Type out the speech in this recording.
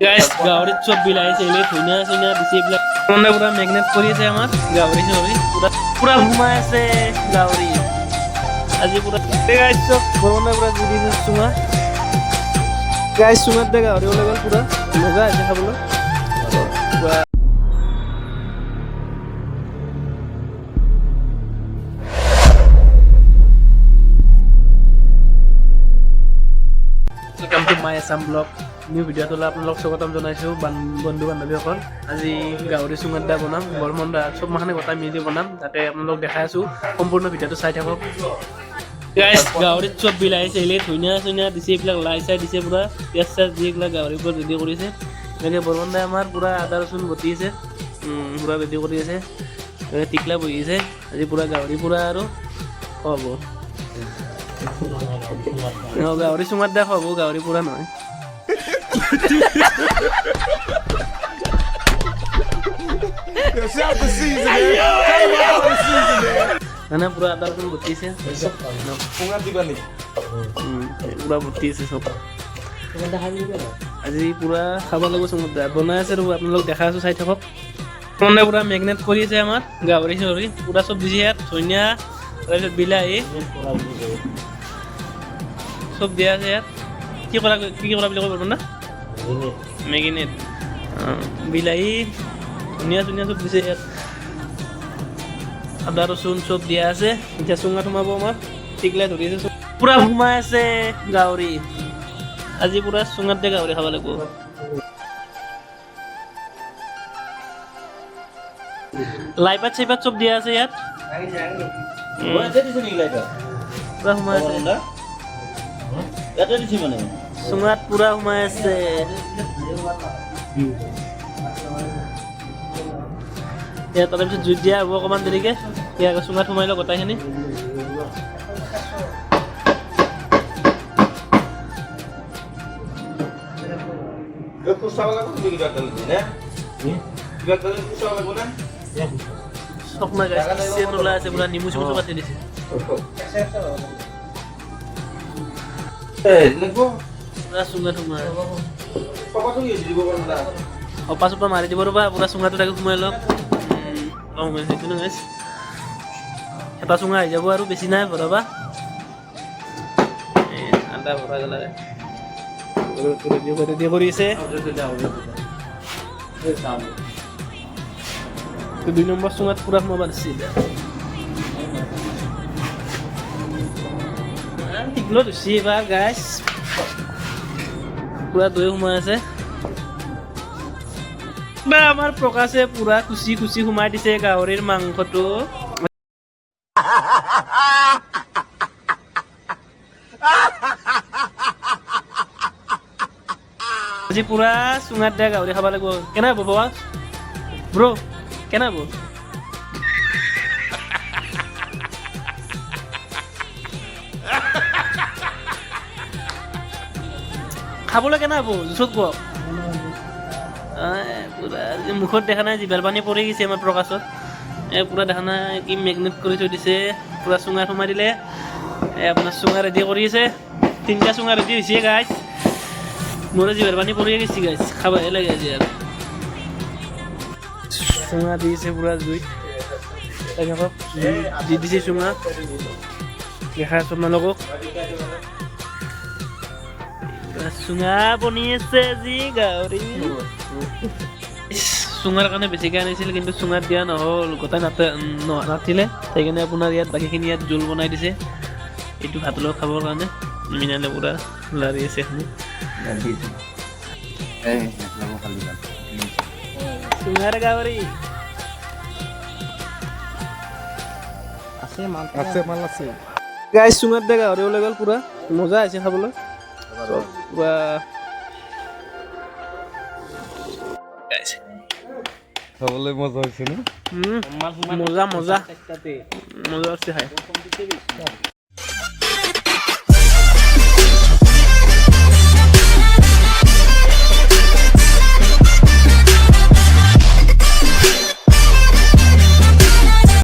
Guys গাহৰি চব বিলাইছে এলে ধুনীয়া ধুনীয়া দিছে এইবিলাক মানে পুৰা মেগনেট কৰি আছে আমাৰ গাহৰি চৰি পুৰা পুৰা ঘুমাই আছে গাহৰি আজি পুৰা গাইস চব মানে পুৰা জুৰি আছে চুঙা গাইস চুঙাত দে গাহৰি ওলাই গ'ল পুৰা মজা আছে খাবলৈ পুৰা Welcome to my Assam vlog. New video তোলা আপোনালোক স্বাগতম জনাইছো বন্ধু বান্ধৱীসকল আজি গাহৰি চুঙাত দা বনাম বৰ্মন দা সব মানে গটা মিলি বনাম তাতে আপোনালোক দেখাই আছো সম্পূৰ্ণ ভিডিওটো চাই থাকক গাইস গাহৰি চব বিলাইছে এলে ধুনীয়া ধুনীয়া দিছে এইবিলাক লাই চাই দিছে পুৰা পিয়াজ চাজ দি এইবিলাক গাহৰিৰ ওপৰত ৰেডি কৰিছে এনেকৈ বৰ্মন দাই আমাৰ পুৰা আদা ৰচুন বটি আছে পুৰা ৰেডি কৰি আছে টিকলা বহি আছে আজি পুৰা গাহৰি পুৰা আৰু হ'ব গাহৰি চুঙাত দেখা হ'ব গাহৰি পুৰা নহয় মানে পুৰা আদা ৰচুন বটিছে পুৰা বটি আছে চব আজি পুৰা খাব লাগিব চুঙাত বনাই আছে ৰ'ব আপোনালোক দেখাই আছো চাই থাকক মানে পুৰা মেগনেট কৰি আছে আমাৰ গাহৰি চৰি পুৰা চব দিছে ইয়াত ধনিয়া তাৰপিছত বিলাহী সব দিয়া আছে ইয়াত কি কৰা বুলি কয় না মেগনেট বিলাহী ধুনীয়া ধুনীয়া চব দিছে ইয়াত আদা ৰচুন চব দিয়া আছে এতিয়া চুঙাত সোমাব আমাৰ টিকলাই ধৰি আছে পুৰা সোমাই আছে গাহৰি আজি পুৰা চুঙাত দিয়ে গাহৰি খাব লাগিব লাইপাত চাইপাত চব দিয়া আছে ইয়াত পুৰা সোমাই আছে চুঙাত পুৰা সোমাই আছে তাৰপিছত জুইত দিয়া হ'ব অকণমান দেৰিকে চুঙাত সোমাই লওঁ গোটাইখিনি চকমা গাইছে ওলাই আছে পুৰা নেমু চেমু কাটি দিছে চুঙাত সোমাই অপা চপা মাৰি দিব ৰ'বা পুৰা চুঙাটো তাকে সোমাই লওক এটা চুঙা আহি যাব আৰু বেছি নাই ভৰাবা আন্দা ভৰা গ'লে ৰেডি কৰিছে 2 নম্বৰ চুঙাত পুৰা সোমাব দিছে টিকলো ধুচি এইবাৰ গাইছ পুৰা দৈ সোমাই আছে আমাৰ প্ৰকাশে পুৰা কুচি কুচি সোমাই দিছে গাহৰিৰ মাংসটো আজি পুৰা চুঙাত দিয়া গাহৰি খাব লাগিব কেনে হ'ব বাবা ব্ৰ কেনে হ'ব খাবলৈ কেনে হ'ব জোচত কওক পুৰা মুখত দেখা নাই জিভাৰ পানী পৰি গৈছে আমাৰ প্ৰকাশত পুৰা দেখা নাই কি মেগনেট কৰি থৈ দিছে পুৰা চুঙা সোমাই দিলে আপোনাৰ চুঙা ৰেডি কৰি আছে 3টা চুঙা ৰেডি হৈছে গাইছ মোৰ জিভাৰ পানী পৰি গৈছে গাইছ খাবহে লাগে আজি আৰু চুঙা দিছে পুৰা জুইত দি দিছে চুঙা দেখা আপোনালোকক চুঙা বনি আছে আজি গাহৰি চুঙাৰ কাৰণে বেছিকৈ আনিছিল কিন্তু চুঙাত দিয়া নহ'ল গোটাই নাছিলে সেইকাৰণে আপোনাৰ ইয়াত বাকীখিনি ইয়াত জোল বনাই দিছে এইটো ভাতৰ লগত খাবৰ কাৰণে মিনালে পুৰা লাৰি আছে চুঙাৰ গাহৰি আছে মাল আছে গাইছ চুঙাত দিয়া গাহৰি ওলাই গ'ল পুৰা মজা হৈছে খাবলৈ খাবলৈ মজা হৈছে ন মজা মজা মজা আছে খাই